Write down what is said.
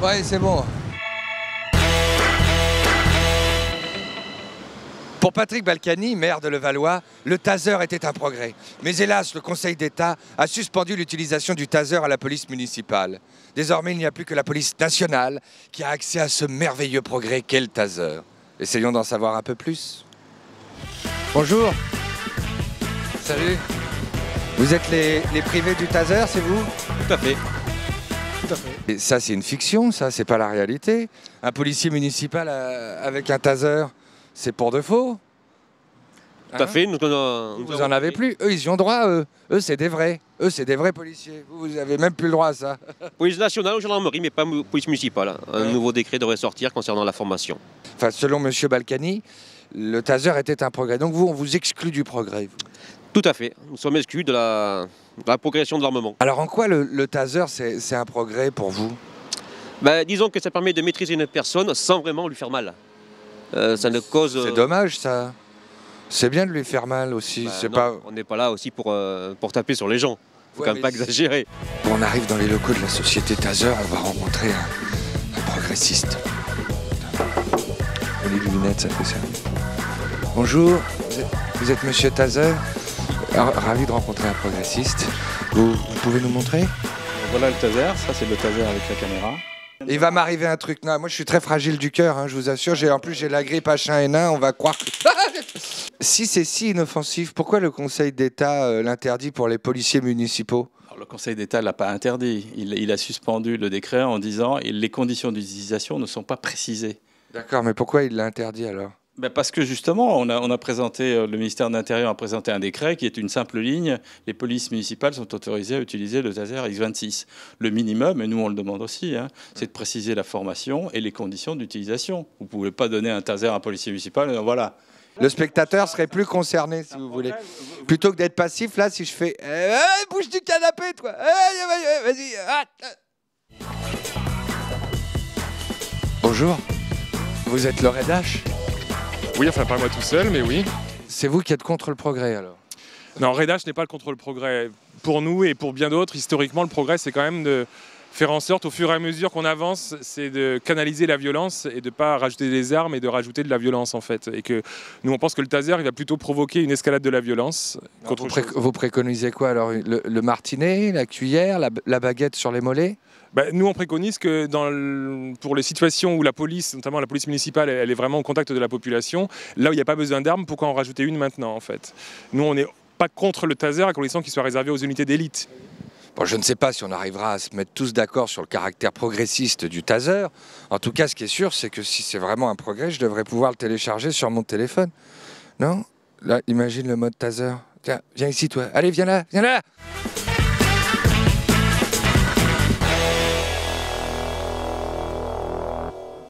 Ouais, c'est bon. Pour Patrick Balkany, maire de Levallois, le taser était un progrès. Mais hélas, le Conseil d'État a suspendu l'utilisation du taser à la police municipale. Désormais, il n'y a plus que la police nationale qui a accès à ce merveilleux progrès qu'est le taser. Essayons d'en savoir un peu plus. Bonjour. Salut. Vous êtes les privés du taser, c'est vous? Tout à fait. Tout à fait. Et ça, c'est une fiction, ça, c'est pas la réalité. Un policier municipal avec un taser, c'est pour de faux. Tout à fait. Vous en avez plus. Eux, ils y ont droit, eux. Eux, c'est des vrais. Eux, c'est des vrais policiers. Vous avez même plus le droit à ça. Police nationale ou gendarmerie, mais pas police municipale. Un nouveau décret devrait sortir concernant la formation. Enfin, selon M. Balkany, le taser était un progrès. Donc vous, on vous exclut du progrès. Vous. Tout à fait. Nous sommes exclus de la progression de l'armement. Alors en quoi le taser, c'est un progrès pour vous? Disons que ça permet de maîtriser une personne sans vraiment lui faire mal. Ça ne cause... C'est dommage, ça. C'est bien de lui faire mal aussi. On n'est pas là aussi pour taper sur les gens. Faut quand même pas exagérer. On arrive dans les locaux de la société Taser, on va rencontrer un progressiste. Les lunettes, ça fait ça. Bonjour, vous êtes Monsieur Taser? Ravi de rencontrer un progressiste. Vous pouvez nous montrer? Voilà le taser, ça c'est le taser avec la caméra. Il va m'arriver un truc. Non, moi je suis très fragile du cœur, hein, je vous assure. En plus j'ai la grippe H1N1, on va croire que... Si c'est si inoffensif, pourquoi le Conseil d'État l'interdit pour les policiers municipaux? Alors, le Conseil d'État ne l'a pas interdit. Il a suspendu le décret en disant que les conditions d'utilisation ne sont pas précisées. D'accord, mais pourquoi il l'a interdit alors? Parce que justement, on a présenté, le ministère de l'Intérieur a présenté un décret qui est une simple ligne. Les polices municipales sont autorisées à utiliser le taser X26. Le minimum, et nous on le demande aussi, hein, c'est de préciser la formation et les conditions d'utilisation. Vous ne pouvez pas donner un taser à un policier municipal, voilà. Le spectateur serait plus concerné, si vous voulez. Plutôt que d'être passif, là, si je fais bouge du canapé, toi. Vas-y. Bonjour. Vous êtes le Redache? Oui, enfin pas moi tout seul, mais oui. C'est vous qui êtes contre le progrès, alors? Non, Redache n'est pas contre le progrès. Pour nous et pour bien d'autres, historiquement, le progrès, c'est quand même de faire en sorte, au fur et à mesure qu'on avance, c'est de canaliser la violence et de ne pas rajouter des armes et de rajouter de la violence, en fait. Et que nous, on pense que le taser, il va plutôt provoquer une escalade de la violence. Vous préconisez quoi, alors? Le martinet, la cuillère, la baguette sur les mollets? Nous, on préconise que pour les situations où la police, notamment la police municipale, elle est vraiment au contact de la population, là où il n'y a pas besoin d'armes, pourquoi en rajouter une maintenant, en fait? Nous, on n'est pas contre le taser à condition qu'il soit réservé aux unités d'élite. Bon, je ne sais pas si on arrivera à se mettre tous d'accord sur le caractère progressiste du taser. En tout cas, ce qui est sûr, c'est que si c'est vraiment un progrès, je devrais pouvoir le télécharger sur mon téléphone. Non? Là, imagine le mode taser. Tiens, viens ici, toi. Allez, viens là, viens là!